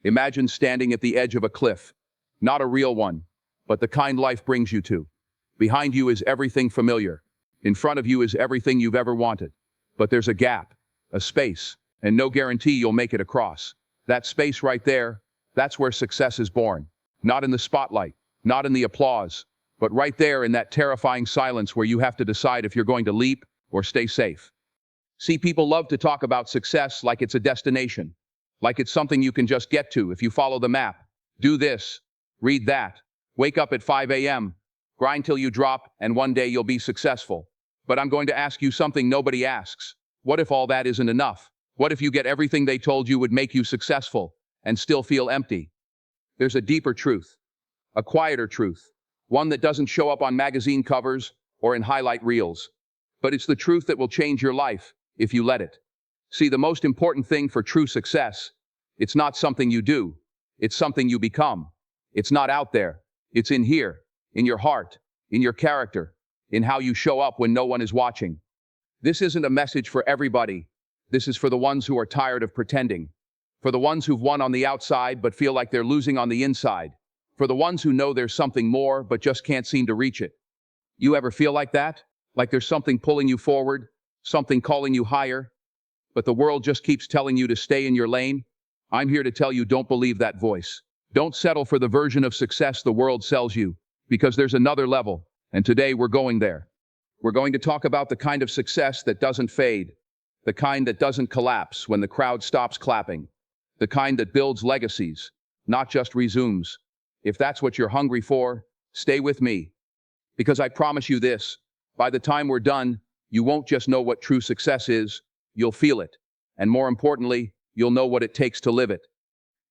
Imagine standing at the edge of a cliff. Not a real one, but the kind life brings you to. Behind you is everything familiar. In front of you is everything you've ever wanted. But there's a gap, a space, and no guarantee you'll make it across. That space right there, that's where success is born. Not in the spotlight, not in the applause, but right there in that terrifying silence where you have to decide if you're going to leap or stay safe. See, people love to talk about success like it's a destination, like it's something you can just get to if you follow the map. Do this, read that, wake up at 5 a.m., grind till you drop, and one day you'll be successful. But I'm going to ask you something nobody asks. What if all that isn't enough? What if you get everything they told you would make you successful and still feel empty? There's a deeper truth, a quieter truth, one that doesn't show up on magazine covers or in highlight reels. But it's the truth that will change your life if you let it. See, the most important thing for true success, it's not something you do, it's something you become. It's not out there, it's in here, in your heart, in your character, in how you show up when no one is watching. This isn't a message for everybody. This is for the ones who are tired of pretending, for the ones who've won on the outside but feel like they're losing on the inside, for the ones who know there's something more but just can't seem to reach it. You ever feel like that? Like there's something pulling you forward, something calling you higher, but the world just keeps telling you to stay in your lane? I'm here to tell you, don't believe that voice. Don't settle for the version of success the world sells you, because there's another level, and today we're going there. We're going to talk about the kind of success that doesn't fade, the kind that doesn't collapse when the crowd stops clapping, the kind that builds legacies, not just resumes. If that's what you're hungry for, stay with me. Because I promise you this, by the time we're done, you won't just know what true success is, you'll feel it. And more importantly, you'll know what it takes to live it.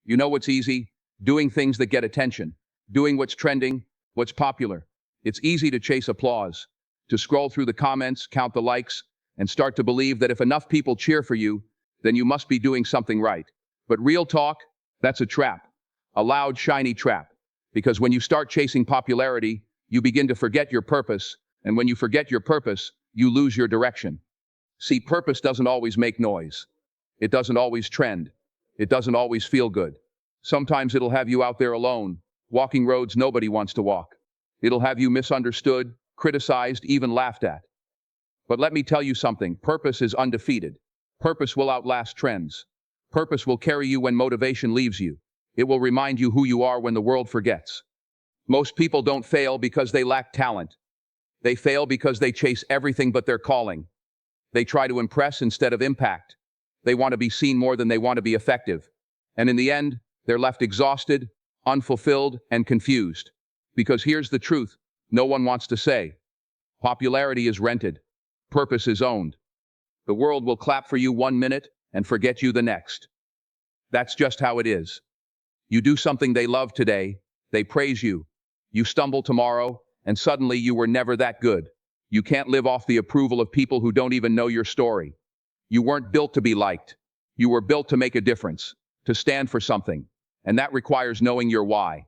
You know what's easy? Doing things that get attention, doing what's trending, what's popular. It's easy to chase applause, to scroll through the comments, count the likes, and start to believe that if enough people cheer for you, then you must be doing something right. But real talk, that's a trap, a loud, shiny trap. Because when you start chasing popularity, you begin to forget your purpose, and when you forget your purpose, you lose your direction. See, purpose doesn't always make noise. It doesn't always trend. It doesn't always feel good. Sometimes it'll have you out there alone, walking roads nobody wants to walk. It'll have you misunderstood, criticized, even laughed at. But let me tell you something, purpose is undefeated. Purpose will outlast trends. Purpose will carry you when motivation leaves you. It will remind you who you are when the world forgets. Most people don't fail because they lack talent. They fail because they chase everything but their calling. They try to impress instead of impact. They want to be seen more than they want to be effective. And in the end, they're left exhausted, unfulfilled, and confused. Because here's the truth, no one wants to say. Popularity is rented. Purpose is owned. The world will clap for you 1 minute and forget you the next. That's just how it is. You do something they love today, they praise you. You stumble tomorrow, and suddenly you were never that good. You can't live off the approval of people who don't even know your story. You weren't built to be liked. You were built to make a difference, to stand for something, and that requires knowing your why.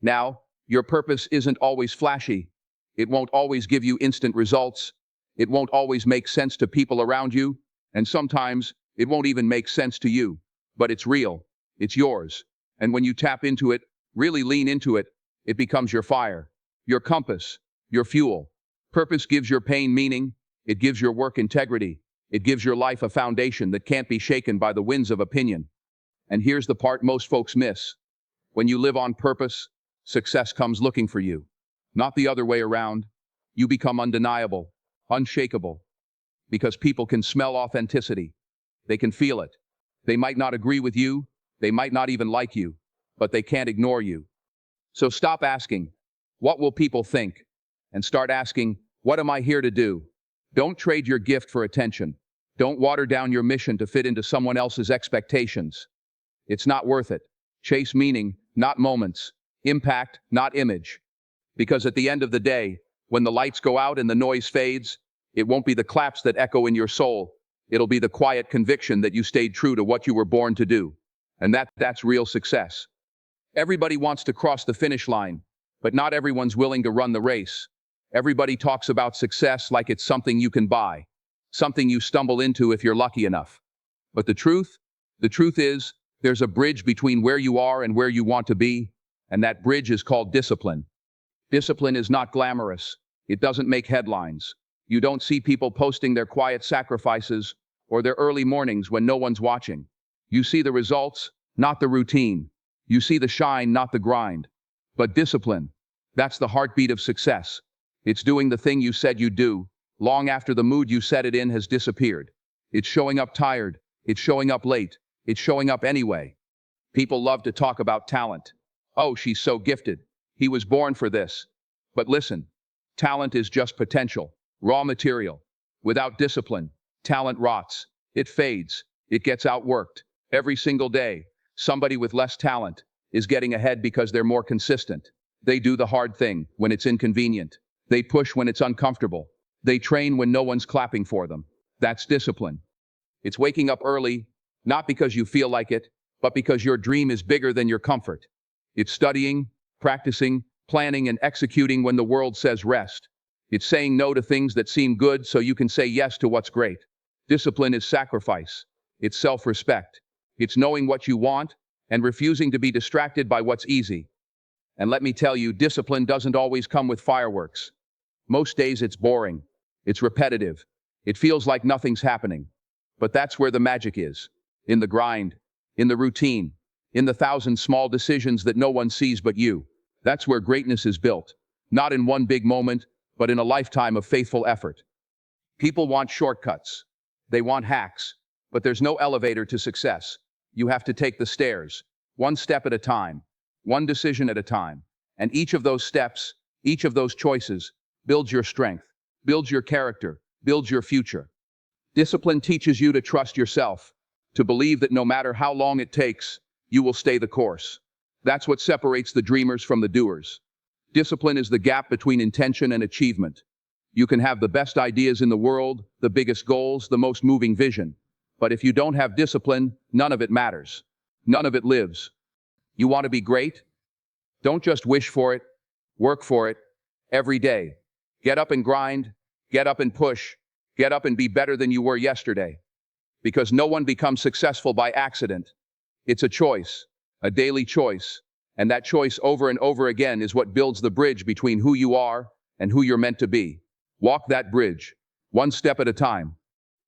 Now, your purpose isn't always flashy. It won't always give you instant results. It won't always make sense to people around you, and sometimes it won't even make sense to you. But it's real. It's yours. And when you tap into it, really lean into it, it becomes your fire, your compass, your fuel. Purpose gives your pain meaning. It gives your work integrity. It gives your life a foundation that can't be shaken by the winds of opinion. And here's the part most folks miss. When you live on purpose, success comes looking for you. Not the other way around. You become undeniable, unshakable. Because people can smell authenticity. They can feel it. They might not agree with you. They might not even like you. But they can't ignore you. So stop asking, what will people think? And start asking, what am I here to do? Don't trade your gift for attention. Don't water down your mission to fit into someone else's expectations. It's not worth it. Chase meaning, not moments. Impact, not image. Because at the end of the day, when the lights go out and the noise fades, it won't be the claps that echo in your soul. It'll be the quiet conviction that you stayed true to what you were born to do. And that's real success. Everybody wants to cross the finish line, but not everyone's willing to run the race. Everybody talks about success like it's something you can buy, something you stumble into if you're lucky enough. But the truth is, There's a bridge between where you are and where you want to be, and that bridge is called discipline. Discipline is not glamorous. It doesn't make headlines. You don't see people posting their quiet sacrifices or their early mornings when no one's watching. You see the results, not the routine. You see the shine, not the grind. But discipline, that's the heartbeat of success. It's doing the thing you said you'd do, long after the mood you set it in has disappeared. It's showing up tired. It's showing up late. It's showing up anyway. People love to talk about talent. Oh, she's so gifted. He was born for this. But listen, talent is just potential, raw material. Without discipline, talent rots. It fades. It gets outworked. Every single day, somebody with less talent is getting ahead because they're more consistent. They do the hard thing when it's inconvenient. They push when it's uncomfortable. They train when no one's clapping for them. That's discipline. It's waking up early, not because you feel like it, but because your dream is bigger than your comfort. It's studying, practicing, planning, and executing when the world says rest. It's saying no to things that seem good so you can say yes to what's great. Discipline is sacrifice. It's self-respect. It's knowing what you want and refusing to be distracted by what's easy. And let me tell you, discipline doesn't always come with fireworks. Most days it's boring. It's repetitive. It feels like nothing's happening. But that's where the magic is. In the grind, in the routine, in the 1,000 small decisions that no one sees but you. That's where greatness is built. Not in one big moment, but in a lifetime of faithful effort. People want shortcuts. They want hacks. But there's no elevator to success. You have to take the stairs, one step at a time, one decision at a time. And each of those steps, each of those choices, builds your strength, builds your character, builds your future. Discipline teaches you to trust yourself, to believe that no matter how long it takes, you will stay the course. That's what separates the dreamers from the doers. Discipline is the gap between intention and achievement. You can have the best ideas in the world, the biggest goals, the most moving vision. But if you don't have discipline, none of it matters. None of it lives. You want to be great? Don't just wish for it. Work for it. Every day. Get up and grind. Get up and push. Get up and be better than you were yesterday. Because no one becomes successful by accident. It's a choice. A daily choice. And that choice over and over again is what builds the bridge between who you are and who you're meant to be. Walk that bridge, one step at a time.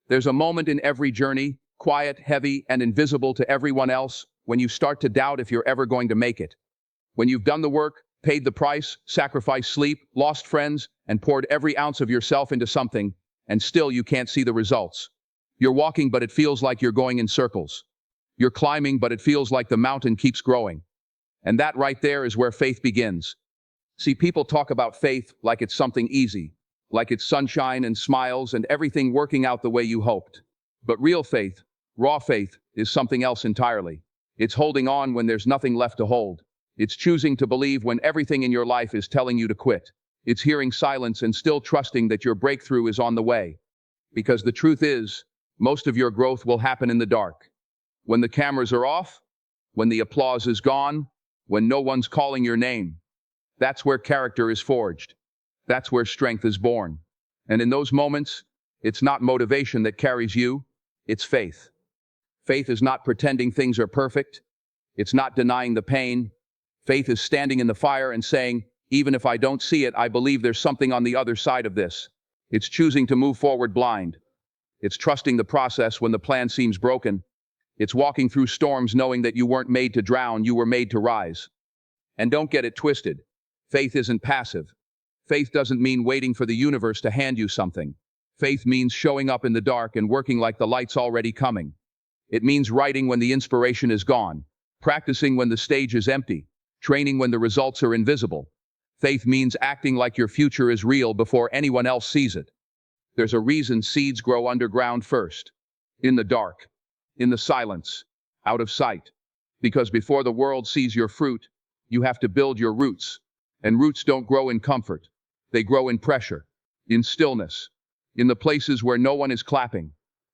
There's a moment in every journey, quiet, heavy, and invisible to everyone else, when you start to doubt if you're ever going to make it. When you've done the work, paid the price, sacrificed sleep, lost friends, and poured every ounce of yourself into something, and still you can't see the results. You're walking, but it feels like you're going in circles. You're climbing, but it feels like the mountain keeps growing. And that right there is where faith begins. See, people talk about faith like it's something easy, like it's sunshine and smiles and everything working out the way you hoped. But real faith, raw faith, is something else entirely. It's holding on when there's nothing left to hold. It's choosing to believe when everything in your life is telling you to quit. It's hearing silence and still trusting that your breakthrough is on the way. Because the truth is, most of your growth will happen in the dark. When the cameras are off, when the applause is gone, when no one's calling your name. That's where character is forged. That's where strength is born. And in those moments, it's not motivation that carries you, it's faith. Faith is not pretending things are perfect. It's not denying the pain. Faith is standing in the fire and saying, even if I don't see it, I believe there's something on the other side of this. It's choosing to move forward blind. It's trusting the process when the plan seems broken. It's walking through storms knowing that you weren't made to drown, you were made to rise. And don't get it twisted. Faith isn't passive. Faith doesn't mean waiting for the universe to hand you something. Faith means showing up in the dark and working like the light's already coming. It means writing when the inspiration is gone, practicing when the stage is empty, training when the results are invisible. Faith means acting like your future is real before anyone else sees it. There's a reason seeds grow underground first, in the dark, in the silence, out of sight. Because before the world sees your fruit, you have to build your roots. And roots don't grow in comfort. They grow in pressure, in stillness, in the places where no one is clapping,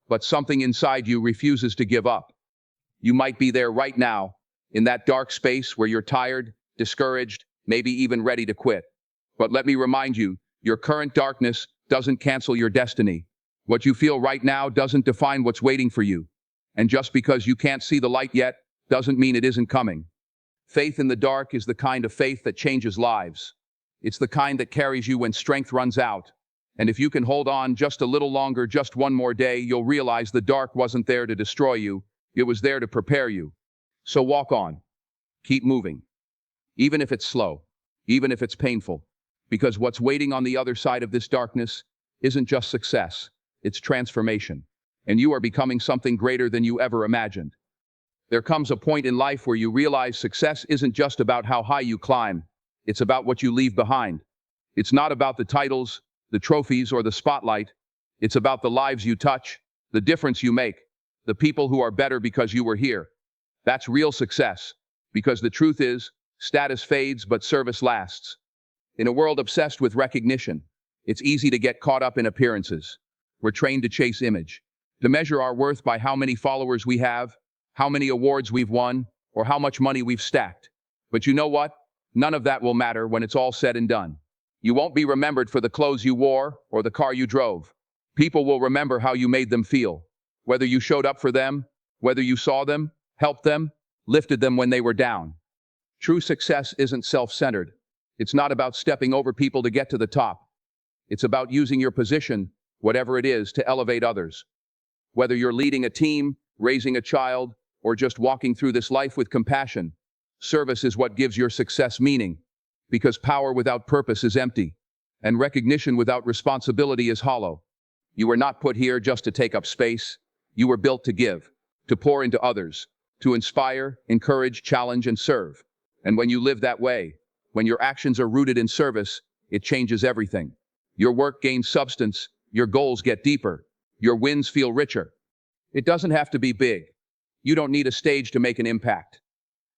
but something inside you refuses to give up. You might be there right now, in that dark space where you're tired, discouraged, maybe even ready to quit. But let me remind you, your current darkness doesn't cancel your destiny. What you feel right now doesn't define what's waiting for you. And just because you can't see the light yet, doesn't mean it isn't coming. Faith in the dark is the kind of faith that changes lives. It's the kind that carries you when strength runs out. And if you can hold on just a little longer, just one more day, you'll realize the dark wasn't there to destroy you. It was there to prepare you. So walk on. Keep moving. Even if it's slow, even if it's painful. Because what's waiting on the other side of this darkness isn't just success, it's transformation. And you are becoming something greater than you ever imagined. There comes a point in life where you realize success isn't just about how high you climb, it's about what you leave behind. It's not about the titles, the trophies, or the spotlight. It's about the lives you touch, the difference you make, the people who are better because you were here. That's real success, because the truth is, status fades but service lasts. In a world obsessed with recognition, it's easy to get caught up in appearances. We're trained to chase image, to measure our worth by how many followers we have, how many awards we've won, or how much money we've stacked. But you know what? None of that will matter when it's all said and done. You won't be remembered for the clothes you wore or the car you drove. People will remember how you made them feel. Whether you showed up for them, whether you saw them, helped them, lifted them when they were down. True success isn't self-centered. It's not about stepping over people to get to the top. It's about using your position, whatever it is, to elevate others. Whether you're leading a team, raising a child, or just walking through this life with compassion, service is what gives your success meaning. Because power without purpose is empty, and recognition without responsibility is hollow. You were not put here just to take up space. You were built to give, to pour into others, to inspire, encourage, challenge, and serve. And when you live that way, when your actions are rooted in service, it changes everything. Your work gains substance, your goals get deeper, your wins feel richer. It doesn't have to be big. You don't need a stage to make an impact.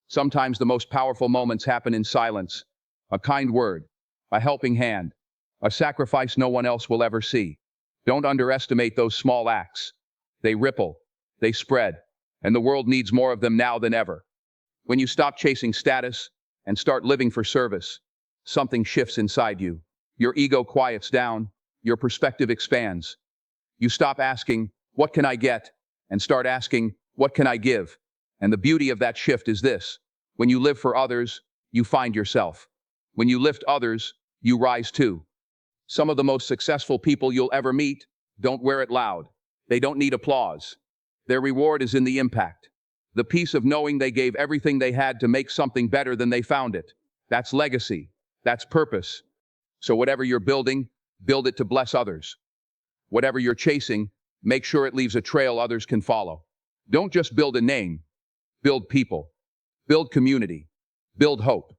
Sometimes the most powerful moments happen in silence. A kind word, a helping hand, a sacrifice no one else will ever see. Don't underestimate those small acts. They ripple, they spread, and the world needs more of them now than ever. When you stop chasing status and start living for service, something shifts inside you. Your ego quiets down, your perspective expands. You stop asking, "What can I get?" and start asking, "What can I give?" And the beauty of that shift is this: when you live for others, you find yourself. When you lift others, you rise too. Some of the most successful people you'll ever meet don't wear it loud. They don't need applause. Their reward is in the impact. The peace of knowing they gave everything they had to make something better than they found it. That's legacy. That's purpose. So whatever you're building, build it to bless others. Whatever you're chasing, make sure it leaves a trail others can follow. Don't just build a name. Build people. Build community. Build hope.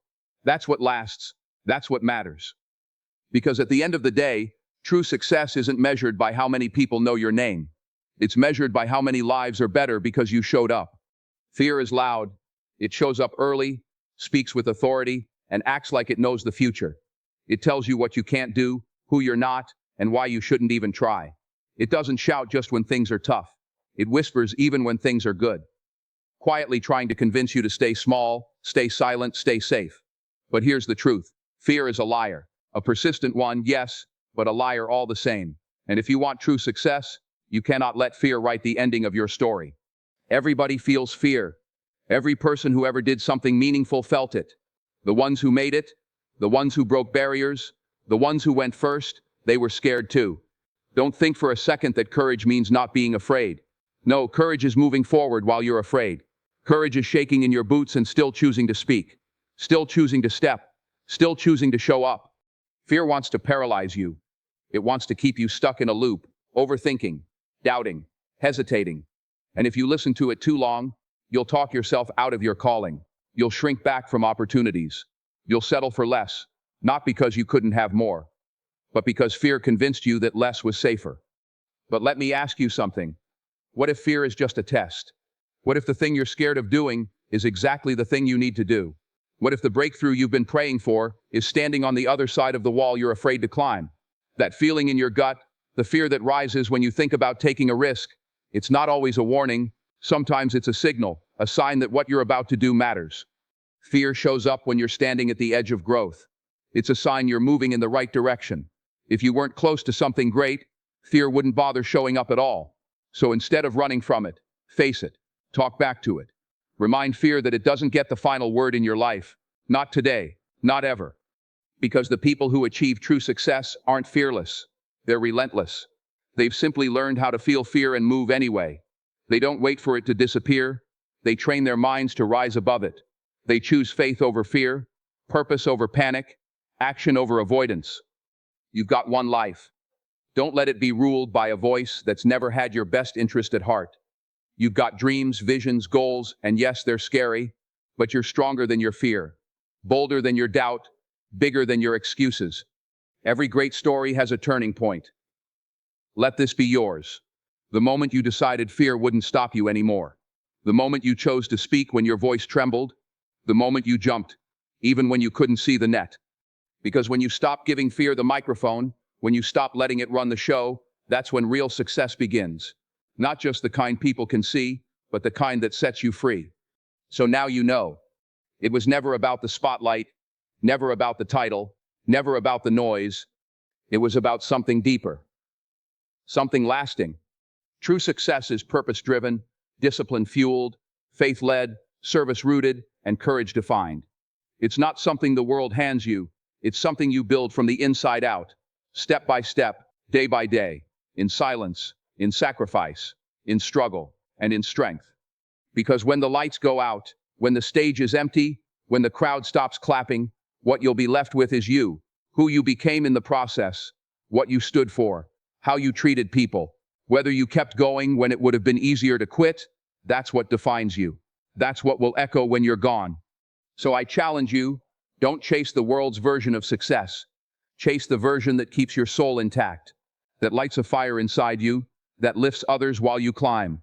That's what lasts. That's what matters. Because at the end of the day, true success isn't measured by how many people know your name. It's measured by how many lives are better because you showed up. Fear is loud. It shows up early, speaks with authority, and acts like it knows the future. It tells you what you can't do, who you're not, and why you shouldn't even try. It doesn't shout just when things are tough. It whispers even when things are good. Quietly trying to convince you to stay small, stay silent, stay safe. But here's the truth. Fear is a liar. A persistent one, yes, but a liar all the same. And if you want true success, you cannot let fear write the ending of your story. Everybody feels fear. Every person who ever did something meaningful felt it. The ones who made it, the ones who broke barriers, the ones who went first, they were scared too. Don't think for a second that courage means not being afraid. No, courage is moving forward while you're afraid. Courage is shaking in your boots and still choosing to speak. Still choosing to step. Still choosing to show up. Fear wants to paralyze you. It wants to keep you stuck in a loop, overthinking, doubting, hesitating. And if you listen to it too long, you'll talk yourself out of your calling. You'll shrink back from opportunities. You'll settle for less, not because you couldn't have more, but because fear convinced you that less was safer. But let me ask you something. What if fear is just a test? What if the thing you're scared of doing is exactly the thing you need to do? What if the breakthrough you've been praying for is standing on the other side of the wall you're afraid to climb? That feeling in your gut, the fear that rises when you think about taking a risk, it's not always a warning. Sometimes it's a signal, a sign that what you're about to do matters. Fear shows up when you're standing at the edge of growth. It's a sign you're moving in the right direction. If you weren't close to something great, fear wouldn't bother showing up at all. So instead of running from it, face it, talk back to it. Remind fear that it doesn't get the final word in your life. Not today, not ever. Because the people who achieve true success aren't fearless. They're relentless. They've simply learned how to feel fear and move anyway. They don't wait for it to disappear. They train their minds to rise above it. They choose faith over fear, purpose over panic, action over avoidance. You've got one life. Don't let it be ruled by a voice that's never had your best interest at heart. You've got dreams, visions, goals, and yes, they're scary, but you're stronger than your fear, bolder than your doubt, bigger than your excuses. Every great story has a turning point. Let this be yours. The moment you decided fear wouldn't stop you anymore. The moment you chose to speak when your voice trembled. The moment you jumped, even when you couldn't see the net. Because when you stop giving fear the microphone, when you stop letting it run the show, that's when real success begins. Not just the kind people can see, but the kind that sets you free. So now you know. It was never about the spotlight, never about the title, never about the noise. It was about something deeper. Something lasting. True success is purpose-driven, discipline-fueled, faith-led, service-rooted, and courage-defined. It's not something the world hands you. It's something you build from the inside out, step by step, day by day, in silence, in sacrifice, in struggle, and in strength. Because when the lights go out, when the stage is empty, when the crowd stops clapping, what you'll be left with is you, who you became in the process, what you stood for, how you treated people, whether you kept going when it would have been easier to quit. That's what defines you. That's what will echo when you're gone. So I challenge you, don't chase the world's version of success. Chase the version that keeps your soul intact, that lights a fire inside you, that lifts others while you climb.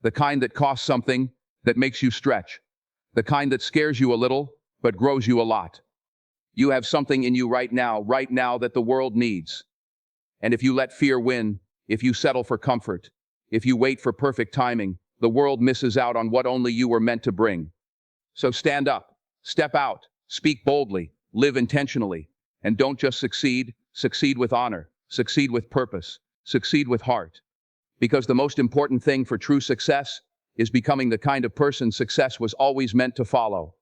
The kind that costs something, that makes you stretch. The kind that scares you a little, but grows you a lot. You have something in you right now that the world needs. And if you let fear win, if you settle for comfort, if you wait for perfect timing, the world misses out on what only you were meant to bring. So stand up, step out, speak boldly, live intentionally, and don't just succeed, succeed with honor, succeed with purpose, succeed with heart. Because the most important thing for true success is becoming the kind of person success was always meant to follow.